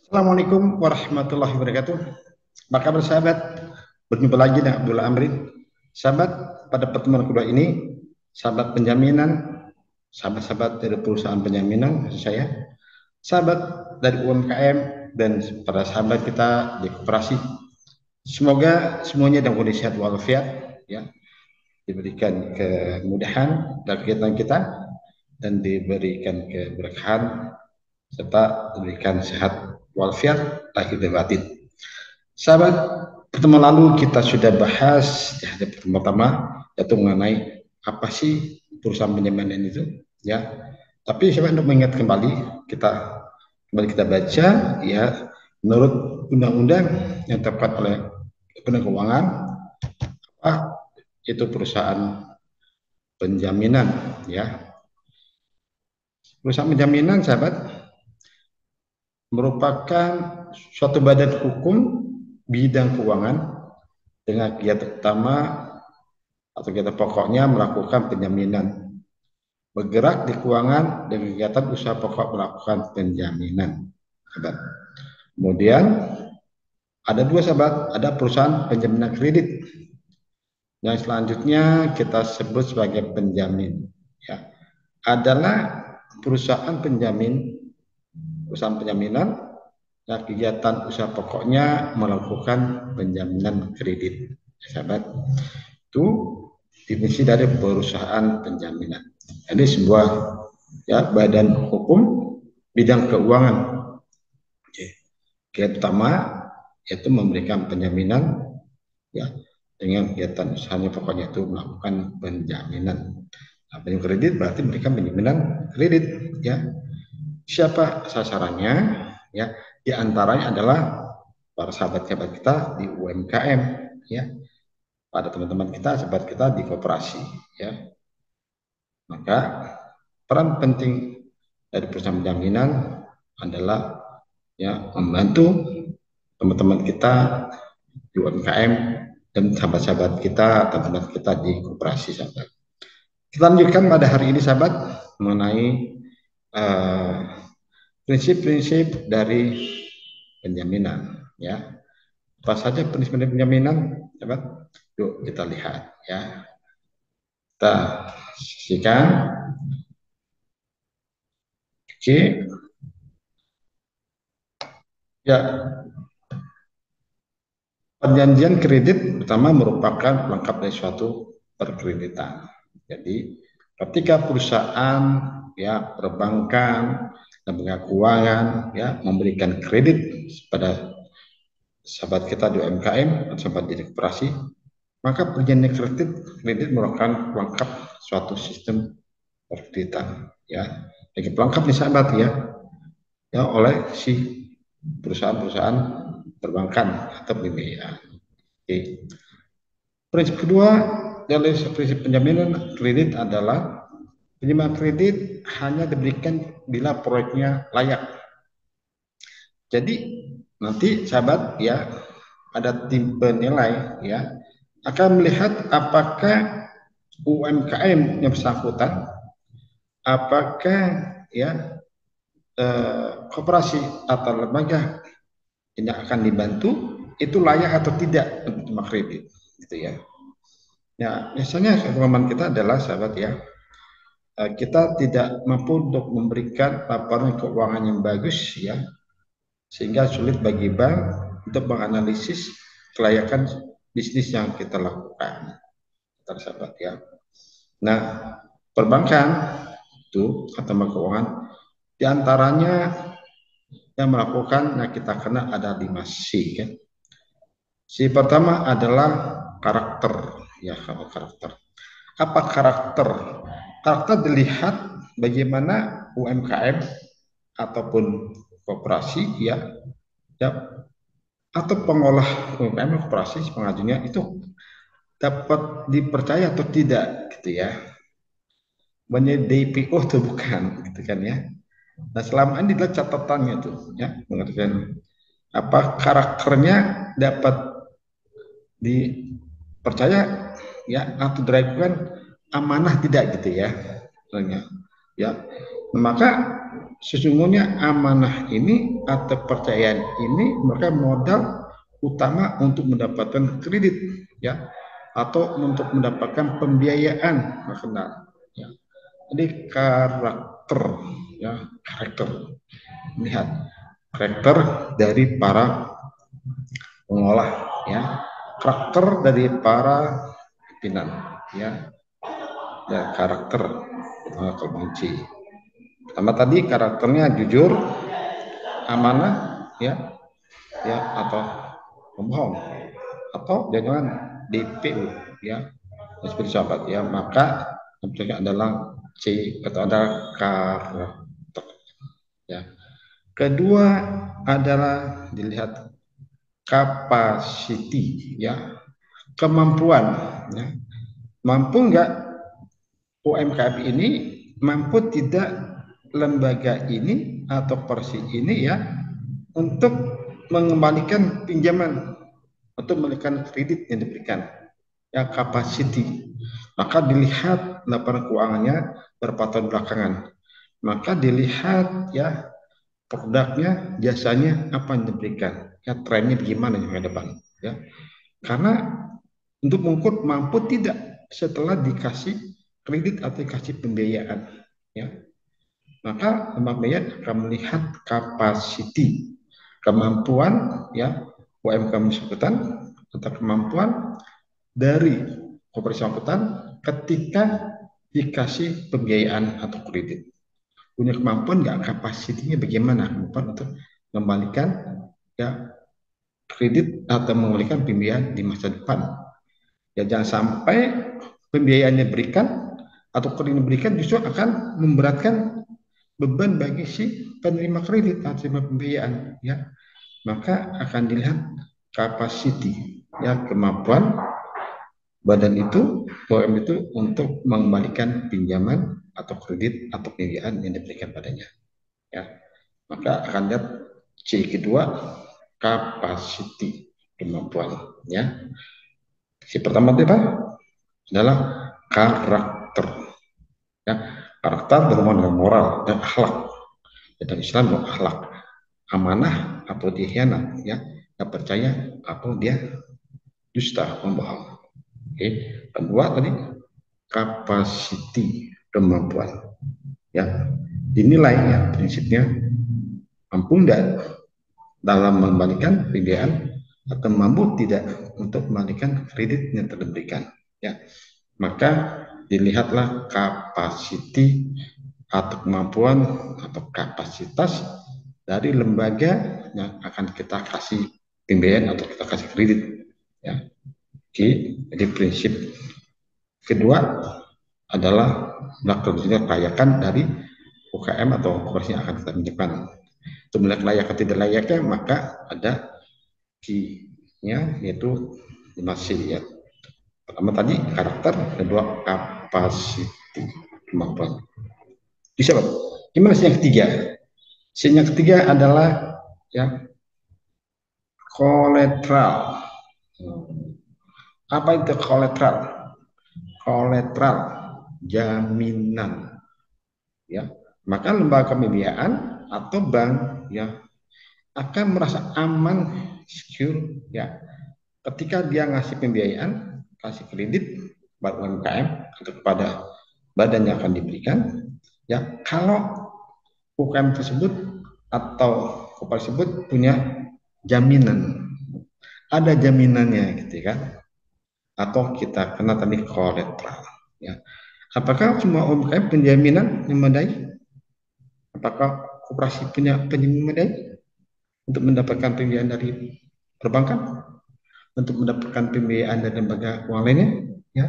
Assalamualaikum warahmatullahi wabarakatuh. Apa kabar sahabat? Berjumpa lagi dengan Abdullah Amrin. Sahabat, pada pertemuan kedua ini, sahabat penjaminan, sahabat-sahabat dari perusahaan penjaminan, maksud saya, sahabat dari UMKM, dan para sahabat kita di koperasi. Semoga semuanya dalam kondisi sehat walafiat, ya, diberikan kemudahan dalam kegiatan kita, dan diberikan keberkahan, serta diberikan sehat walafiat lahir dan batin. Sahabat, pertemuan lalu kita sudah bahas di hari pertama yaitu mengenai apa sih perusahaan penjaminan itu, ya. Tapi saya untuk mengingat kita baca, ya, menurut undang-undang yang tepat oleh Kementerian Keuangan, apa itu perusahaan penjaminan, ya. Perusahaan penjaminan, sahabat, merupakan suatu badan hukum bidang keuangan dengan kegiatan utama atau kegiatan pokoknya melakukan penjaminan, bergerak di keuangan dengan kegiatan usaha pokok melakukan penjaminan, sahabat. Kemudian ada dua, sahabat, ada perusahaan penjaminan kredit yang selanjutnya kita sebut sebagai penjamin, ya, adalah perusahaan penjaminan yang kegiatan usaha pokoknya melakukan penjaminan kredit, sahabat. Itu definisi dari perusahaan penjaminan. Ini sebuah, ya, badan hukum bidang keuangan. Oke. Yang pertama yaitu memberikan penjaminan, ya, dengan kegiatan usahanya pokoknya itu melakukan penjaminan. Nah, penjaminan kredit berarti memberikan penjaminan kredit, ya. Siapa sasarannya? Ya, di antaranya adalah para sahabat-sahabat kita di UMKM, ya, pada teman-teman kita, sahabat kita di koperasi, ya. Maka peran penting dari perusahaan penjaminan adalah, ya, membantu teman-teman kita di UMKM dan sahabat-sahabat kita, teman-teman kita di koperasi, sahabat. Kita lanjutkan pada hari ini, sahabat, mengenai prinsip-prinsip dari penjaminan, ya. Apa saja prinsip penjaminan, sahabat? Yuk kita lihat, ya. Kita saksikan. Oke. Ya, perjanjian kredit pertama merupakan pelengkap dari suatu perkreditan. Jadi, ketika perusahaan, ya, perbankan, lembaga keuangan, ya, memberikan kredit pada sahabat kita di UMKM atau sahabat di koperasi, maka perjanjian kredit merupakan pelengkap suatu sistem perkreditan, ya. Jadi pelengkap nih, sahabat, ya, oleh si perusahaan-perusahaan perbankan atau pembiayaan. Oke. Prinsip kedua dari prinsip penjaminan kredit adalah penjaminan kredit hanya diberikan bila proyeknya layak. Jadi nanti, sahabat, ya, ada tim penilai, ya, akan melihat apakah UMKM yang bersangkutan, apakah, ya, koperasi atau lembaga ini akan dibantu itu layak atau tidak untuk terima kredit, gitu ya. Ya, biasanya pengalaman kita adalah, sahabat, ya, kita tidak mampu untuk memberikan laporan keuangan yang bagus, ya, sehingga sulit bagi bank untuk menganalisis kelayakan bisnis yang kita lakukan, sahabat, ya. Nah, perbankan itu atau bank keuangan diantaranya yang melakukan, nah, kita kenal ada 5C, kan. Si pertama adalah karakter, ya, karakter. Apa karakter? Karakter dilihat bagaimana UMKM ataupun koperasi, ya, atau pengolah UMKM koperasi pengajunya itu dapat dipercaya atau tidak, gitu ya. Menjadi DPO atau bukan, gitu kan, ya. Nah, selama ini adalah catatannya tuh, ya, mengertikan apa karakternya dapat dipercaya, ya, atau diragukan amanah tidak, gitu ya. Ya, Maka sesungguhnya amanah ini atau kepercayaan ini mereka modal utama untuk mendapatkan kredit, ya, atau untuk mendapatkan pembiayaan nasional, ya. Jadi karakter, ya, karakter, lihat karakter dari para pengolah, ya, karakter dari para pimpinan, ya, ya, karakter kunci. Pertama tadi karakternya jujur, amanah, ya, ya, atau pembohong, atau jangan DPU, ya, seperti sahabat, ya. Maka objeknya adalah C atau adalah karakter, ya. Kedua adalah dilihat capacity, ya, kemampuan, ya. Mampu nggak UMKM ini, mampu tidak lembaga ini atau porsi ini, ya, untuk mengembalikan pinjaman atau memberikan kredit yang diberikan, ya, capacity. Maka dilihat laporan keuangannya beberapa tahun belakangan, maka dilihat, ya, produknya, jasanya apa yang diberikan, ya, trennya bagaimana yang ke depan, ya. Karena untuk mengukur mampu tidak setelah dikasih kredit atau dikasih pembiayaan, ya, maka pembiayaan akan melihat capacity, kemampuan, ya, UMKM bersangkutan atau kemampuan dari koperasi bersangkutan ketika dikasih pembiayaan atau kredit. Punya kemampuan nggak, kapasitinya bagaimana, kemampuan untuk mengembalikan, ya, kredit atau mengembalikan pembiayaan di masa depan. Ya, jangan sampai pembiayaannya berikan atau kredit diberikan justru akan memberatkan beban bagi si penerima kredit atau penerima pembiayaan, ya. Maka akan dilihat capacity, ya, kemampuan badan itu, BUMN itu untuk mengembalikan pinjaman atau kredit atau pembiayaan yang diberikan padanya, ya. Maka akan lihat C kedua, capacity, kemampuan, ya. Si pertama itu apa? Adalah karakter, ya. Karakter berhubungan dengan moral dan akhlak. Dan Islam itu akhlak, amanah atau dia hianat, ya, nggak percaya atau dia dusta, membohong. Oke. Kedua tadi capacity, kemampuan, ya, dinilai, ya, prinsipnya mampu tidak dalam mengembalikan pembiayaan atau mampu tidak untuk mengembalikan kredit yang telah diberikan, ya. Maka dilihatlah capacity atau kemampuan atau kapasitas dari lembaga yang akan kita kasih pembiayaan atau kita kasih kredit, ya. Oke. Jadi prinsip kedua adalah melakukan kelayakan dari UKM atau koperasi yang akan kita pinjamkan. Untuk melihat layak atau tidak layaknya, maka ada key-nya, yaitu 5C, ya. Pertama tadi karakter, kedua kapasiti, kemampuan. Bisa, Pak? Gimana sih yang ketiga? Yang ketiga adalah, ya, kolateral. Apa itu kolateral? Kolateral, jaminan, ya. Maka lembaga pembiayaan atau bank, ya, akan merasa aman, secure, ya, ketika dia ngasih pembiayaan, kasih kredit buat UMKM atau kepada badan yang akan diberikan, ya, kalau UKM tersebut atau koperasi tersebut punya jaminan, ada jaminannya, gitu kan, atau kita kenal tadi kolateral, ya. Apakah semua UMKM penjaminan yang memadai? Apakah koperasi punya penjaminan memadai untuk mendapatkan pembiayaan dari perbankan, untuk mendapatkan pembiayaan dari lembaga keuangan lainnya, ya?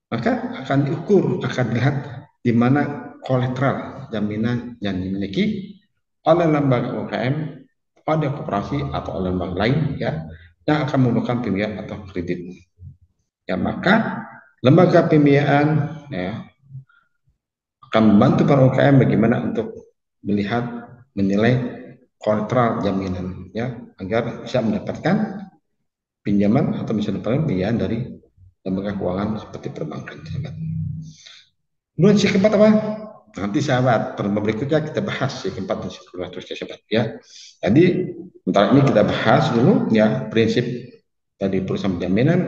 Maka akan diukur, akan dilihat di mana kolateral, jaminan yang dimiliki oleh lembaga UKM, oleh koperasi atau oleh lembaga lain, ya, yang akan menggunakan pembiayaan atau kredit. Ya, maka lembaga pembiayaan, ya, akan membantu para UKM bagaimana untuk melihat, menilai kolateral jaminan, ya, agar bisa mendapatkan pinjaman atau bisa mendapatkan pembiayaan dari lembaga keuangan seperti perbankan. Kemudian si keempat apa? nanti sahabat pertemuan berikutnya kita bahas yang keempat dan kedua terusnya sahabat ya. Jadi sementara ini kita bahas dulu ya prinsip dari perusahaan jaminan.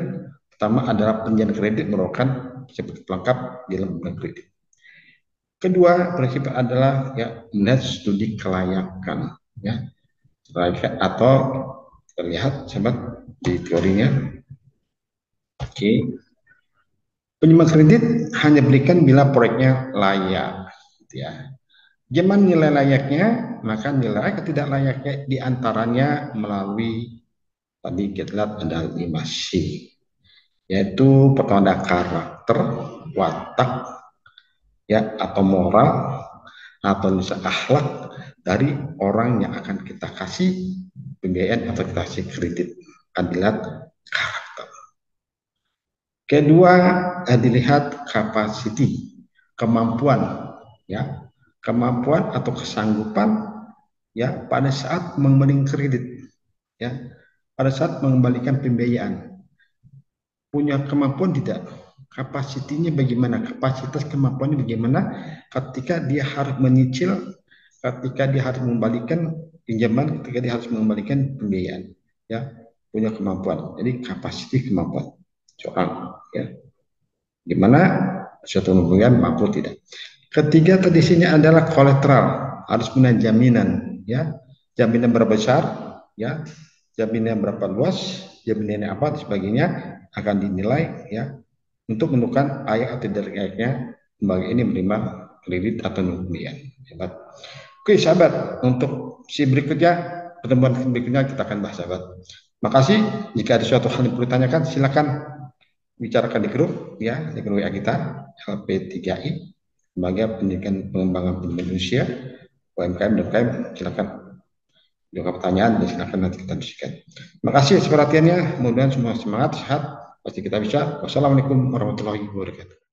Pertama adalah penjaminan kredit merupakan sebagai pelengkap dalam pemberian kredit. Kedua prinsip adalah ya melihat studi kelayakan ya atau terlihat sahabat di teorinya. Oke. Pinjaman kredit hanya berikan bila proyeknya layak, gitu ya. Zaman nilai layaknya, maka nilai ketidak layaknya diantaranya melalui tadi kita lihat ada 5C, yaitu pertama ada karakter, watak, ya atau moral atau misalnya akhlak dari orang yang akan kita kasih pembiayaan atau kita kasih kredit. Akan dilihat karakter. Kedua, dilihat capacity, kemampuan, ya, kemampuan atau kesanggupan, ya, pada saat memberi kredit, ya, pada saat mengembalikan pembiayaan, punya kemampuan tidak? Kapasitinya bagaimana? Kapasitas kemampuannya bagaimana? Ketika dia harus menyicil, ketika dia harus mengembalikan pinjaman, ketika dia harus mengembalikan pembiayaan, ya, punya kemampuan. Jadi kapasiti kemampuan seorang, ya. Gimana suatu hubungan mampu tidak. Ketiga tadi sini adalah kolateral, harus punya jaminan, ya. Jaminan berapa besar, ya. Jaminan berapa luas, jaminan apa dan sebagainya akan dinilai ya untuk menentukan layak atau tidak layaknya lembaga ini menerima kredit atau pemberian. Hebat. Oke sahabat, untuk si berikutnya pertemuan berikutnya kita akan bahas sahabat. Makasih. Jika ada suatu hal yang perlu ditanyakan silakan bicarakan di grup ya, di grup WA kita LP3I Lembaga Pendidikan Pengembangan Indonesia UMKM dan UMKM. Silakan juga pertanyaan dan silakan nanti kita diskusikan. Terima kasih atas perhatiannya. Mudah-mudahan semua semangat, sehat, pasti kita bisa. Wassalamualaikum warahmatullahi wabarakatuh.